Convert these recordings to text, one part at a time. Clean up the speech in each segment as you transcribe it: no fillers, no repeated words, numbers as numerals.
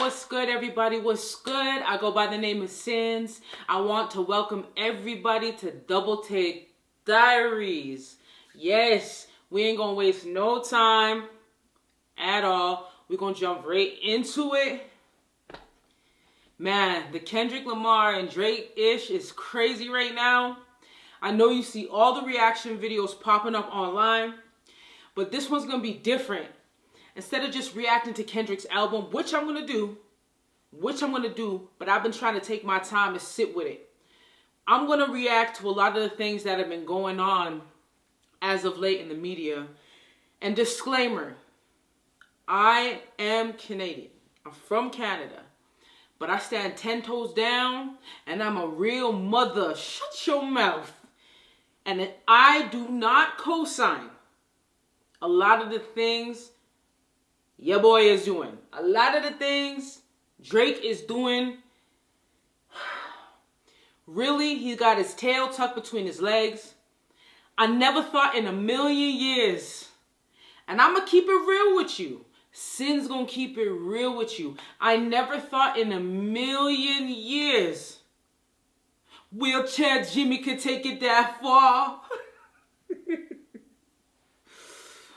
What's good, everybody? What's good? I go by the name of Sins. I want to welcome everybody to Double Take Diaries. Yes, we ain't gonna waste no time at all. We're gonna jump right into it. Man, the Kendrick Lamar and Drake ish is crazy right now. I know you see all the reaction videos popping up online, but this one's gonna be different. Instead of just reacting to Kendrick's album, which I'm going to do, but I've been trying to take my time and sit with it. I'm going to react to a lot of the things that have been going on as of late in the media. And disclaimer, I am Canadian. I'm from Canada. But I stand 10 toes down and I'm a real mother. Shut your mouth. And I do not co-sign a lot of the things your boy is doing. A lot of the things Drake is doing, really, he got his tail tucked between his legs. I never thought in a million years, and I'm going to keep it real with you. Sin's going to keep it real with you. I never thought in a million years Wheelchair Jimmy could take it that far.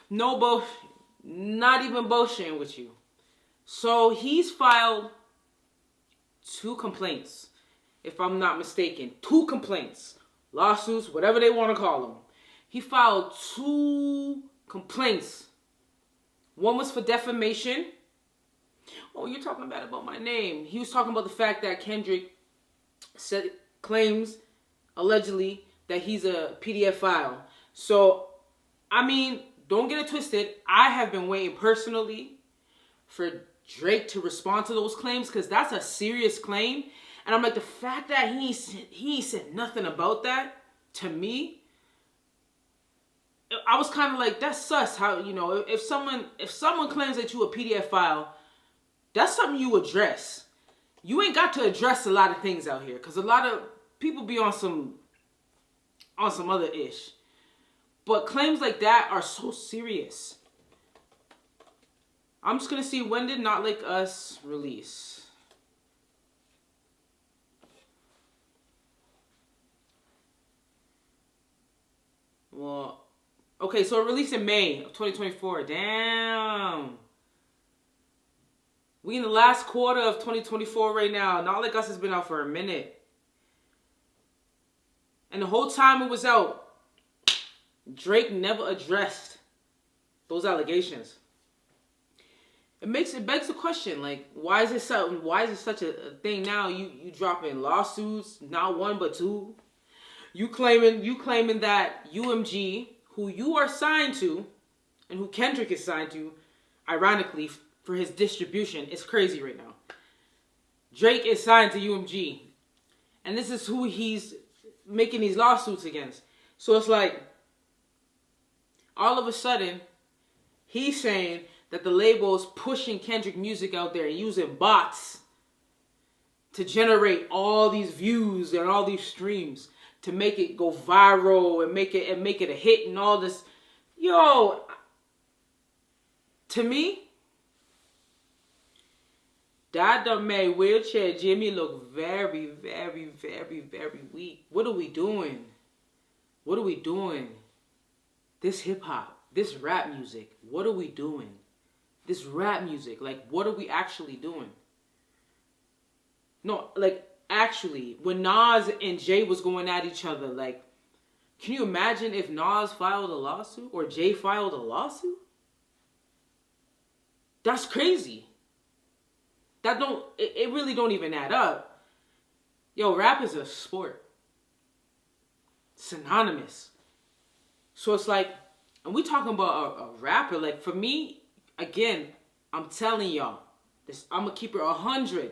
No bullshit. Not even bullshitting with you. So he's filed 2 complaints, if I'm not mistaken. 2 complaints. Lawsuits, whatever they want to call them. He filed 2 complaints. One was for defamation. Oh, you're talking bad about my name. He was talking about the fact that Kendrick claims, allegedly, that he's a PDF file. So, I mean, don't get it twisted. I have been waiting personally for Drake to respond to those claims because that's a serious claim. And I'm like, the fact that he said nothing about that, to me, I was kind of like, that's sus. How, you know, if someone claims that you a PDF file, that's something you address. You ain't got to address a lot of things out here because a lot of people be on some other ish. But claims like that are so serious. I'm just going to see, when did Not Like Us release? Well, okay, so it released in May of 2024. Damn. We in the last quarter of 2024 right now. Not Like Us has been out for a minute. And the whole time it was out, Drake never addressed those allegations. It begs the question, like, why is it such a thing now? You dropping lawsuits, not 1 but 2. You claiming that UMG, who you are signed to, and who Kendrick is signed to, ironically, for his distribution, is crazy right now. Drake is signed to UMG. And this is who he's making these lawsuits against. So it's like, all of a sudden, he's saying that the label is pushing Kendrick music out there and using bots to generate all these views and all these streams to make it go viral and make it a hit and all this. Yo, to me, that done made Wheelchair Jimmy look very, very, very, very weak. What are we doing? What are we doing? This hip-hop, this rap music, what are we doing? This rap music, like, what are we actually doing? No, like, actually, when Nas and Jay was going at each other, like, can you imagine if Nas filed a lawsuit or Jay filed a lawsuit? That's crazy. It really don't even add up. Yo, rap is a sport. Synonymous. So it's like, and we talking about a rapper, like, for me, again, I'm telling y'all, I'm going to keep it 100.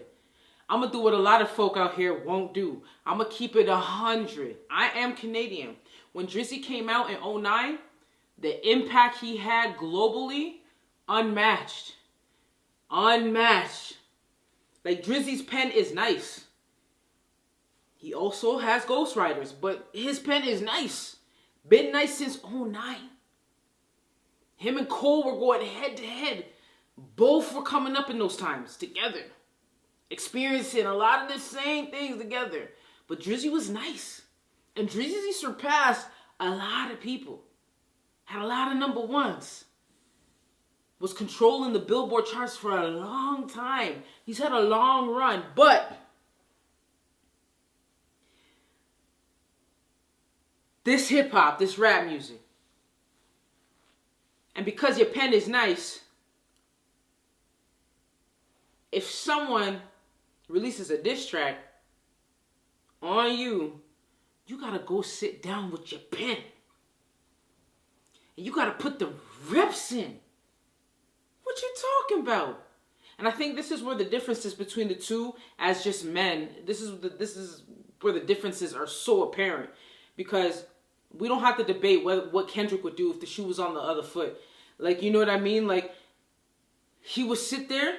I'm going to do what a lot of folk out here won't do. I'm going to keep it 100. I am Canadian. When Drizzy came out in 2009, the impact he had globally, unmatched. Unmatched. Like, Drizzy's pen is nice. He also has ghostwriters, but his pen is nice. Been nice since 2009. Him and Cole were going head to head. Both were coming up in those times together. experiencing a lot of the same things together. But Drizzy was nice. And Drizzy surpassed a lot of people. Had a lot of number ones. Was controlling the Billboard charts for a long time. He's had a long run. But this hip-hop, this rap music, and because your pen is nice, if someone releases a diss track on you, you gotta go sit down with your pen. And you gotta put the reps in. What you talking about? And I think this is where the differences between the two as just men, this is where the differences are so apparent. Because we don't have to debate what Kendrick would do if the shoe was on the other foot. Like, you know what I mean? Like, he would sit there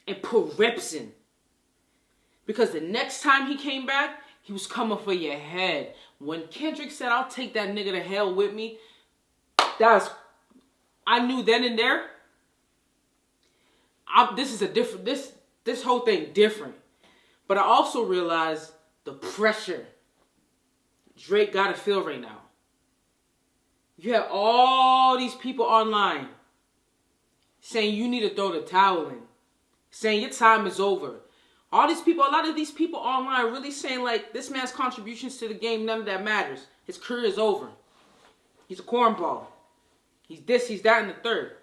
and put reps in. Because the next time he came back, he was coming for your head. When Kendrick said, "I'll take that nigga to hell with me," I knew then and there, this is a different, this whole thing different. But I also realized the pressure Drake gotta feel right now. You have all these people online saying you need to throw the towel in, saying your time is over. All these people, a lot of these people online really saying like, this man's contributions to the game, none of that matters. His career is over. He's a cornball. He's this, he's that, and the third.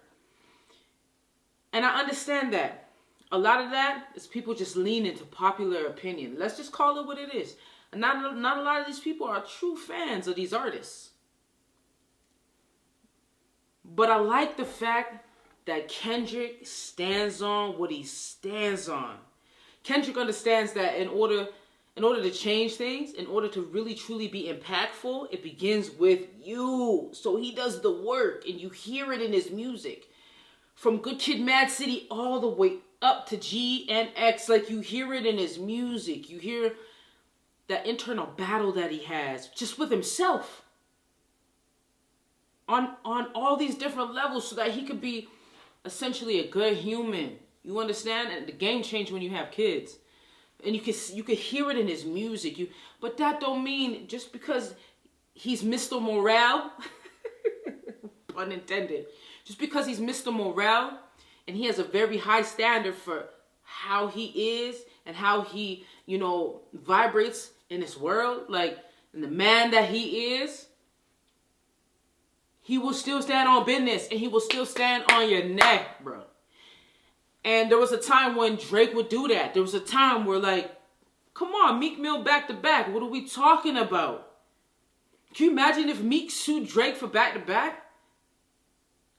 And I understand that. A lot of that is people just lean into popular opinion. Let's just call it what it is. And not a lot of these people are true fans of these artists. But I like the fact that Kendrick stands on what he stands on. Kendrick understands that in order to change things, in order to really truly be impactful, it begins with you. So he does the work, and you hear it in his music. From Good Kid, Mad City all the way up to G and X, like you hear it in his music. You hear that internal battle that he has just with himself. On all these different levels so that he could be essentially a good human. You understand? And the game changed when you have kids. And you could hear it in his music. But that don't mean just because he's Mr. Morale, pun intended, just because he's Mr. Morale and he has a very high standard for how he is and how he, vibrates in this world, like, and the man that he is, he will still stand on business and he will still stand on your neck, bro. And there was a time when Drake would do that. There was a time where, like, come on, Meek Mill back to back. What are we talking about? Can you imagine if Meek sued Drake for back to back?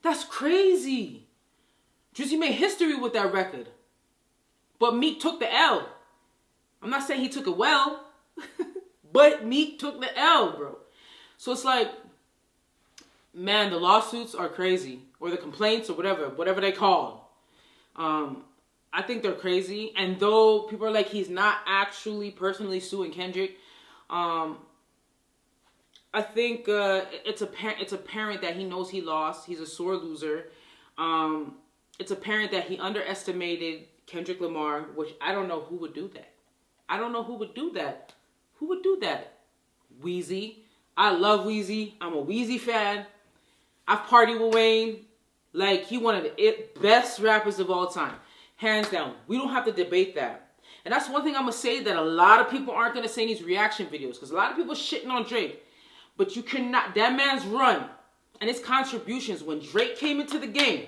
That's crazy. Drizzy made history with that record. But Meek took the L. I'm not saying he took it well, but Meek took the L, bro. So it's like, man, the lawsuits are crazy. Or the complaints or whatever they call. I think they're crazy. And though people are like, he's not actually personally suing Kendrick, I think it's apparent that he knows he lost. He's a sore loser. It's apparent that he underestimated Kendrick Lamar, which I don't know who would do that. I don't know who would do that. Who would do that? Weezy. I love Weezy. I'm a Weezy fan. I've partied with Wayne. Like, he one of the best rappers of all time. Hands down. We don't have to debate that. And that's one thing I'm going to say that a lot of people aren't going to say in these reaction videos. Because a lot of people shitting on Drake. But you cannot, that man's run and his contributions when Drake came into the game,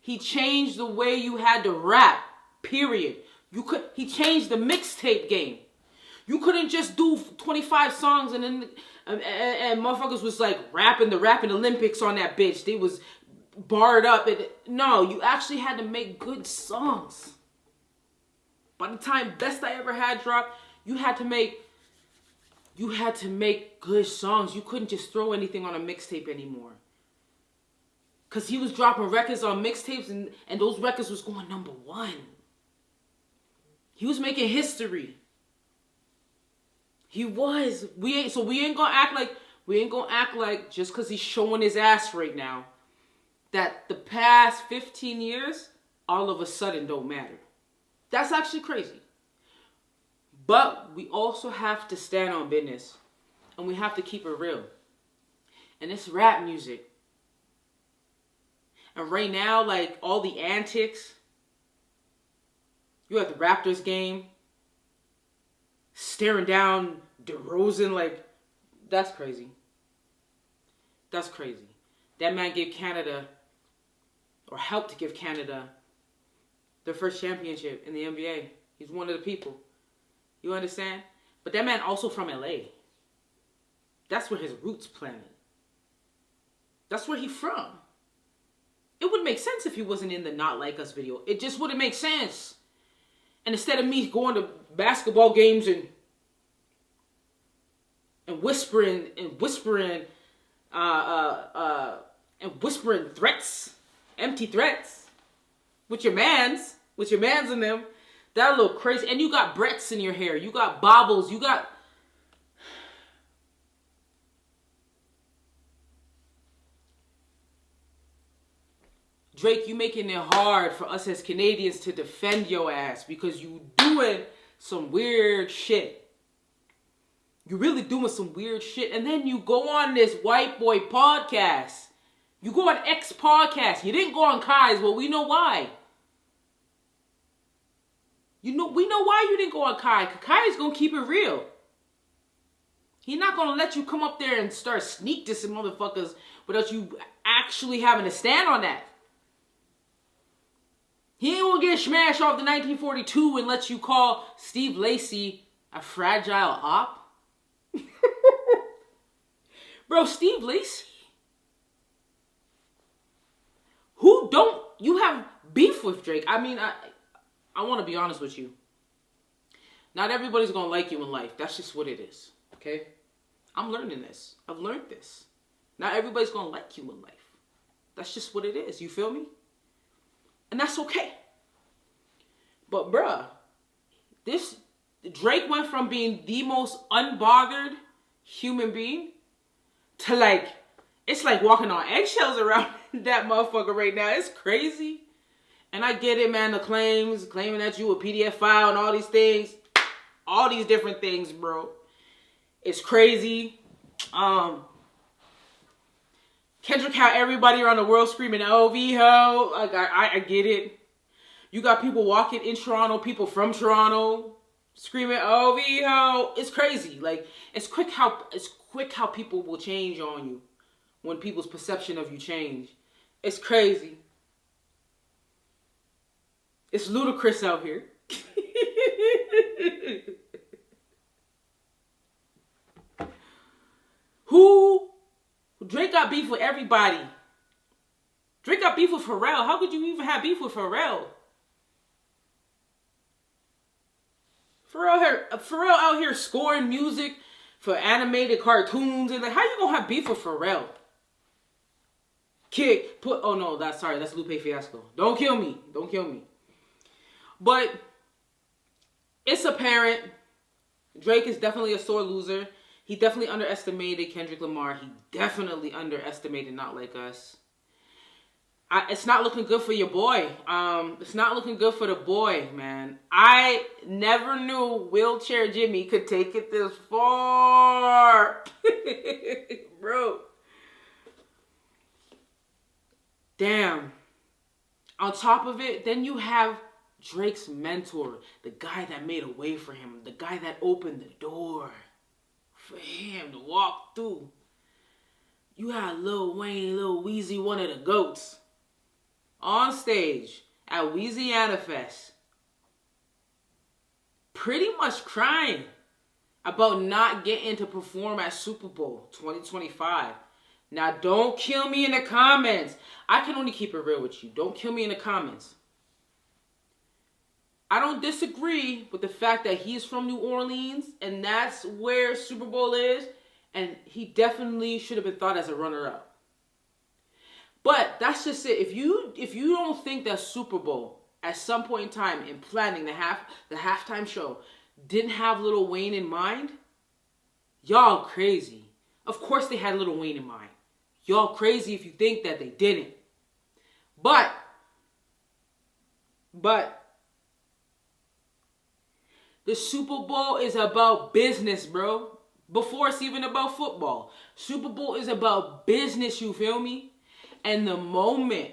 he changed the way you had to rap, period. He changed the mixtape game. You couldn't just do 25 songs and then and motherfuckers was like rapping the rapping Olympics on that bitch. They was barred up. No, you actually had to make good songs. By the time Best I Ever Had dropped, you had to make good songs. You couldn't just throw anything on a mixtape anymore. Because he was dropping records on mixtapes and those records was going number one. He was making history. He was. We ain't gonna act like just because he's showing his ass right now that the past 15 years all of a sudden don't matter. That's actually crazy. But we also have to stand on business. And we have to keep it real. And it's rap music. And right now, like, all the antics. You have the Raptors game. Staring down DeRozan, like, that's crazy. That's crazy. That man gave Canada, or helped to give Canada, their first championship in the NBA. He's one of the people. You understand? But that man also from LA. That's where his roots planted. That's where he's from. It would make sense if he wasn't in the Not Like Us video. It just wouldn't make sense. And instead of me going to basketball games and whispering threats, empty threats, with your mans in them, that a little crazy. And you got Bretts in your hair, you got bobbles, you got. Drake, you making it hard for us as Canadians to defend your ass because you doing some weird shit. You're really doing some weird shit. And then you go on this white boy podcast. You go on X podcast. You didn't go on Kai's. Well, we know why. We know why you didn't go on Kai. Kai is going to keep it real. He's not going to let you come up there and start sneak dissing motherfuckers without you actually having to stand on that. He ain't gonna get smashed off the 1942 and let you call Steve Lacy a fragile op. Bro, Steve Lacy? Who don't you have beef with Drake? I mean, I want to be honest with you. Not everybody's gonna like you in life. That's just what it is. Okay? I'm learning this. I've learned this. Not everybody's gonna like you in life. That's just what it is. You feel me? And that's okay. But bruh, Drake went from being the most unbothered human being to like, it's like walking on eggshells around that motherfucker right now. It's crazy. And I get it, man, the claiming that you a PDF file and all these things. All these different things, bro. It's crazy. Kendrick had everybody around the world screaming LV ho. Like, I get it. You got people walking in Toronto, people from Toronto screaming LV ho. It's crazy. Like, it's quick how people will change on you when people's perception of you change. It's crazy. It's ludicrous out here. Drake got beef with everybody. Drake got beef with Pharrell. How could you even have beef with Pharrell? Pharrell out here scoring music for animated cartoons. And like, how you gonna have beef with Pharrell? That's Lupe Fiasco. Don't kill me. But it's apparent Drake is definitely a sore loser. He definitely underestimated Kendrick Lamar. He definitely underestimated Not Like Us. It's not looking good for your boy. It's not looking good for the boy, man. I never knew Wheelchair Jimmy could take it this far. Bro. Damn. On top of it, then you have Drake's mentor, the guy that made a way for him, the guy that opened the door for him to walk through. You had Lil Wayne, Lil Weezy, one of the GOATs, on stage at Weezyana Fest, pretty much crying about not getting to perform at Super Bowl 2025. Now, don't kill me in the comments. I can only keep it real with you. Don't kill me in the comments. I don't disagree with the fact that he's from New Orleans and that's where Super Bowl is. And he definitely should have been thought as a runner-up. But that's just it. If you don't think that Super Bowl at some point in time in planning the halftime show didn't have Lil Wayne in mind, y'all crazy. Of course they had Lil Wayne in mind. Y'all crazy if you think that they didn't. But The Super Bowl is about business, bro. Before it's even about football. Super Bowl is about business, you feel me? And the moment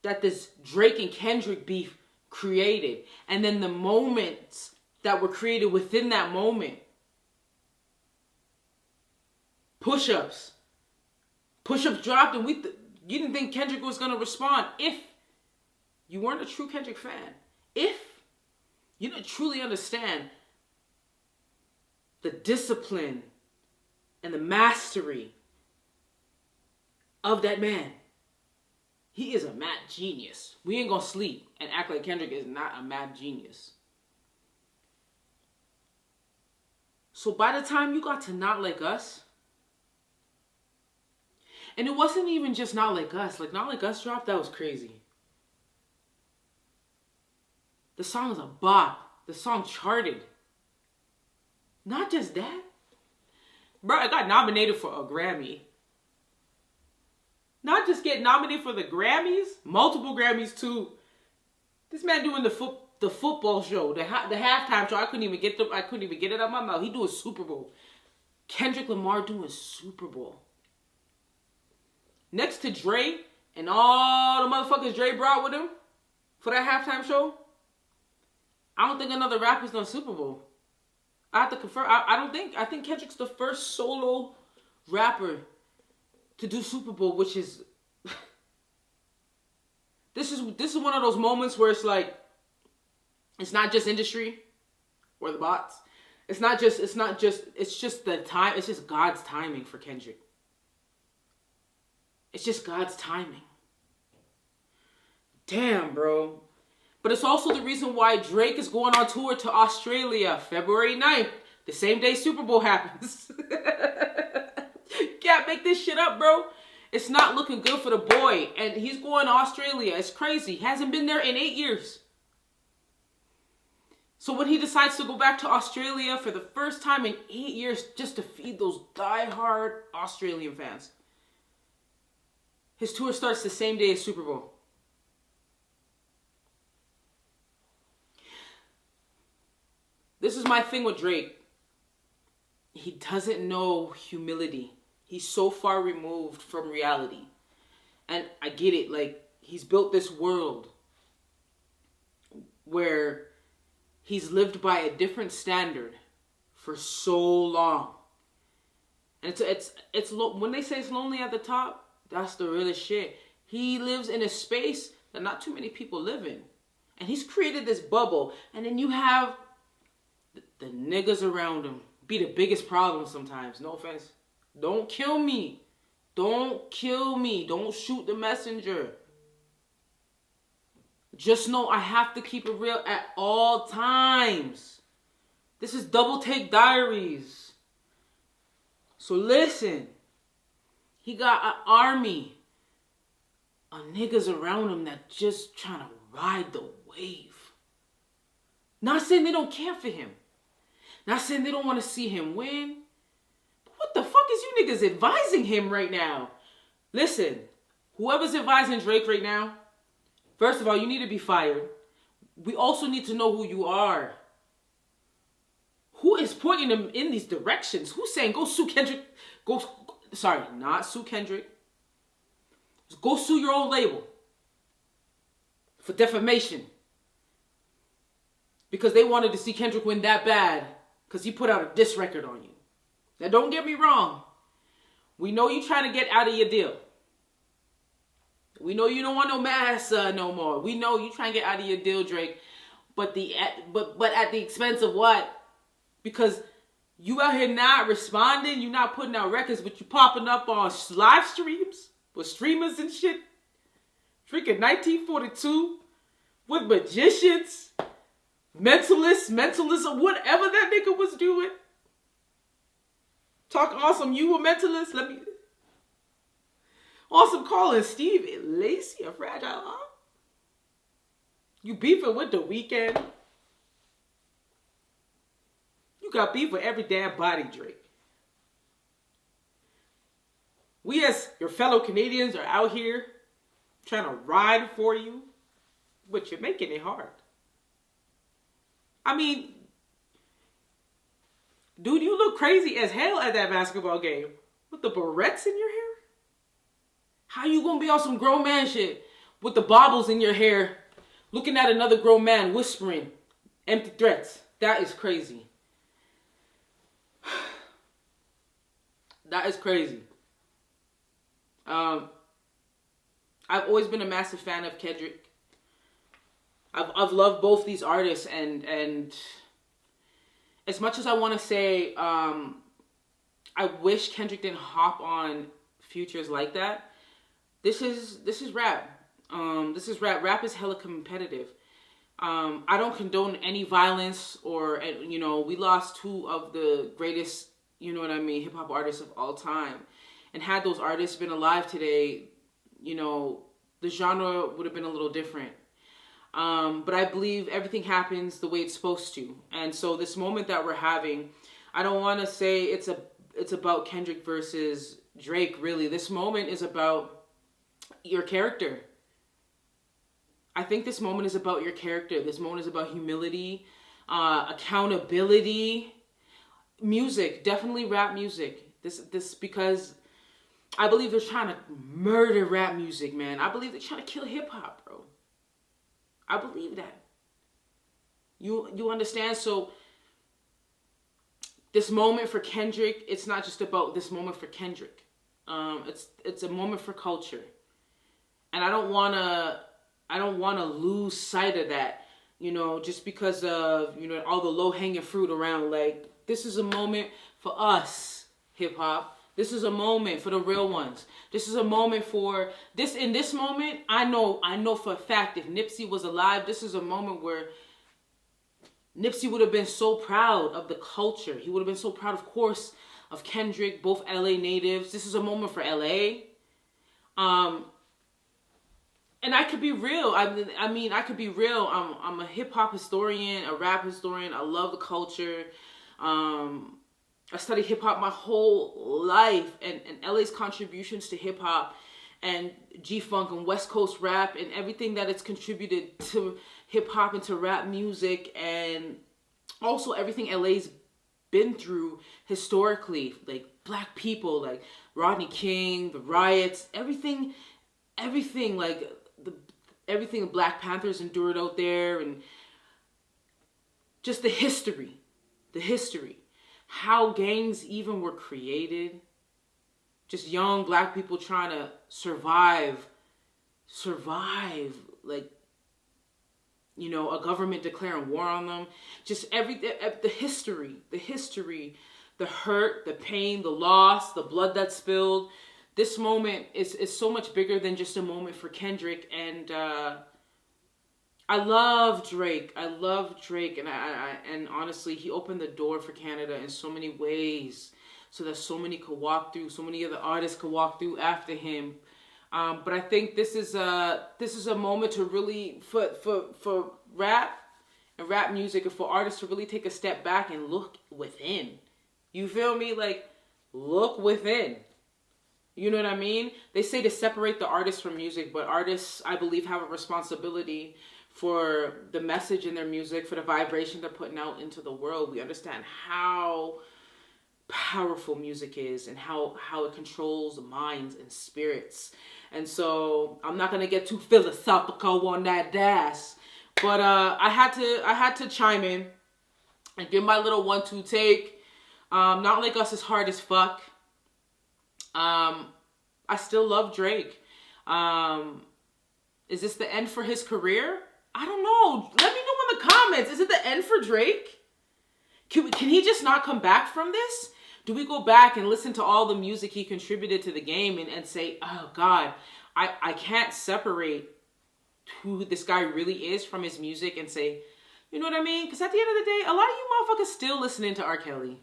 that this Drake and Kendrick beef created, and then the moments that were created within that moment, push-ups dropped, and you didn't think Kendrick was going to respond if you weren't a true Kendrick fan. If you didn't truly understand the discipline and the mastery of that man. He is a mad genius. We ain't gonna sleep and act like Kendrick is not a mad genius. So by the time you got to Not Like Us, and it wasn't even just Not Like Us. Like, Not Like Us dropped, that was crazy. The song is a bop. The song charted. Not just that. Bro, I got nominated for a Grammy. Not just get nominated for the Grammys, multiple Grammys too. This man doing the football show, the halftime show. I couldn't even get it out of my mouth. He doing Super Bowl. Kendrick Lamar doing Super Bowl. Next to Dre and all the motherfuckers Dre brought with him for that halftime show, I don't think another rapper's done Super Bowl. I have to confirm. I think Kendrick's the first solo rapper to do Super Bowl, which is this is one of those moments where it's like, it's not just industry or the bots. It's just the time. It's just God's timing for Kendrick. It's just God's timing. Damn, bro. But it's also the reason why Drake is going on tour to Australia February 9th, the same day Super Bowl happens. Can't make this shit up, bro. It's not looking good for the boy. And he's going to Australia. It's crazy. He hasn't been there in 8 years. So when he decides to go back to Australia for the first time in 8 years just to feed those diehard Australian fans, his tour starts the same day as Super Bowl. This is my thing with Drake. He doesn't know humility. He's so far removed from reality. And I get it. Like, he's built this world where he's lived by a different standard for so long. And it's when they say it's lonely at the top, that's the realest shit. He lives in a space that not too many people live in. And he's created this bubble. And then you have the niggas around him be the biggest problem sometimes. No offense. Don't kill me. Don't kill me. Don't shoot the messenger. Just know I have to keep it real at all times. This is Double Take Diaries. So listen. He got an army of niggas around him that just trying to ride the wave. Not saying they don't care for him. Not saying they don't want to see him win. But what the fuck is you niggas advising him right now? Listen, whoever's advising Drake right now, first of all, you need to be fired. We also need to know who you are. Who is pointing them in these directions? Who's saying, go sue Kendrick? Sorry, not sue Kendrick. Go sue your own label for defamation. Because they wanted to see Kendrick win that bad. Because he put out a diss record on you. Now, don't get me wrong. We know you trying to get out of your deal. We know you don't want no massa no more. We know you trying to get out of your deal, Drake. But at the expense of what? Because you out here not responding. You not putting out records, but you popping up on live streams with streamers and shit. Freaking 1942 with magicians. Mentalism, whatever that nigga was doing. Talk awesome, you a mentalist? Awesome calling Steve Lacy a fragile arm? You beefing with The Weeknd? You got beef with every damn body, Drake. We as your fellow Canadians are out here trying to ride for you, but you're making it hard. I mean, dude, you look crazy as hell at that basketball game. With the barrettes in your hair? How you gonna be on some grown man shit with the bobbles in your hair, looking at another grown man whispering empty threats? That is crazy. That is crazy. I've always been a massive fan of Kendrick. I've loved both these artists, and as much as I want to say, I wish Kendrick didn't hop on features like that. This is rap. This is rap. Rap is hella competitive. I don't condone any violence, or we lost two of the greatest, hip hop artists of all time. And had those artists been alive today, the genre would have been a little different. But I believe everything happens the way it's supposed to. And so this moment that we're having, I don't want to say it's about Kendrick versus Drake, really. This moment is about your character. I think this moment is about your character. This moment is about humility, accountability, music, definitely rap music. This because I believe they're trying to murder rap music, man. I believe they're trying to kill hip hop, bro. I believe that. You understand? So this moment for Kendrick, it's not just about this moment for Kendrick. It's a moment for culture. And I don't wanna lose sight of that, just because of, all the low-hanging fruit around. Like, this is a moment for us, hip hop. This is a moment for the real ones. This is a moment for this. In this moment, I know for a fact, if Nipsey was alive, this is a moment where Nipsey would have been so proud of the culture. He would have been so proud, of course, of Kendrick, both LA natives. This is a moment for LA. And I could be real. I mean, I could be real. I'm a hip hop historian, a rap historian. I love the culture. I studied hip hop my whole life, and LA's contributions to hip hop and G-Funk and West Coast rap and everything that it's contributed to hip hop and to rap music, and also everything LA's been through historically, like black people, like Rodney King, the riots, everything like everything the Black Panthers endured out there, and just the history. How gangs even were created. Just young black people trying to survive, like, a government declaring war on them. Just the history, the hurt, the pain, the loss, the blood that spilled. This moment is so much bigger than just a moment for Kendrick. And I love Drake. And honestly, he opened the door for Canada in so many ways, so that so many could walk through, so many other artists could walk through after him. But I think this is a moment to really for rap and rap music, and for artists to really take a step back and look within. You feel me? Like, look within. You know what I mean? They say to separate the artist from music, but artists, I believe, have a responsibility for the message in their music, for the vibration they're putting out into the world. We understand how powerful music is and how it controls minds and spirits. And so I'm not gonna get too philosophical on that dash, but I had to chime in and give my little 1-2 take. Not Like Us is hard as fuck. I still love Drake. Is this the end for his career? I don't know. Let me know in the comments. Is it the end for Drake? Can he just not come back from this? Do we go back and listen to all the music he contributed to the game and say, oh God, I can't separate who this guy really is from his music, and say, you know what I mean? Because at the end of the day, a lot of you motherfuckers still listening to R. Kelly.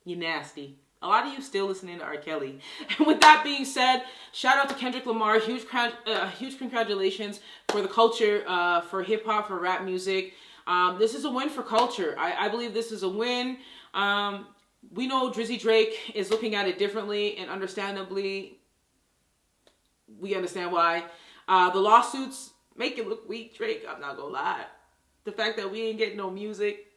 You nasty. A lot of you still listening to R. Kelly. And with that being said, shout out to Kendrick Lamar. Huge congratulations for the culture, for hip hop, for rap music. This is a win for culture. I believe this is a win. We know Drizzy Drake is looking at it differently, and understandably, we understand why. The lawsuits make it look weak, Drake. I'm not gonna lie. The fact that we ain't getting no music,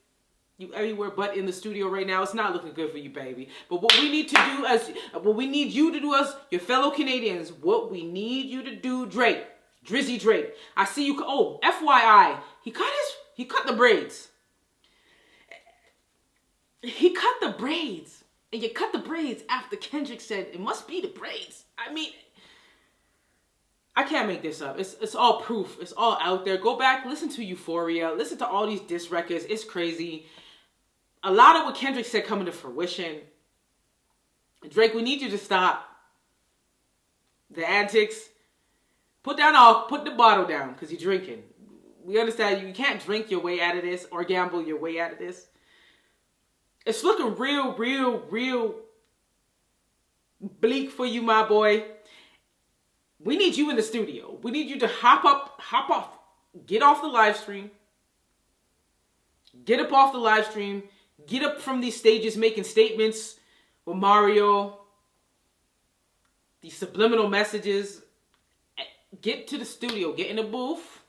You everywhere but in the studio right now. It's not looking good for you, baby. But what we need to do what we need you to do as your fellow Canadians, what we need you to do, Drake, Drizzy Drake. I see you. Oh, FYI, he cut the braids. He cut the braids. And you cut the braids after Kendrick said it must be the braids. I mean, I can't make this up. It's all proof. It's all out there. Go back, listen to Euphoria. Listen to all these diss records. It's crazy. A lot of what Kendrick said coming to fruition. Drake, we need you to stop the antics. Put the bottle down because you're drinking. We understand you can't drink your way out of this or gamble your way out of this. It's looking real bleak for you, my boy. We need you in the studio. We need you to hop off, get off the live stream. Get up off the live stream. Get up from these stages making statements with Mario. These subliminal messages. Get to the studio. Get in the booth.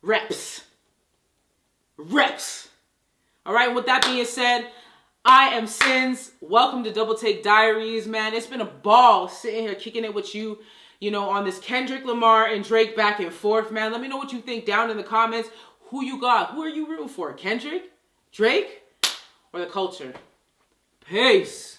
Reps. All right, with that being said, I am Sins. Welcome to Double Take Diaries, man. It's been a ball sitting here kicking it with you, on this Kendrick Lamar and Drake back and forth, man. Let me know what you think down in the comments. Who you got? Who are you rooting for? Kendrick? Drake? Or the culture? Peace.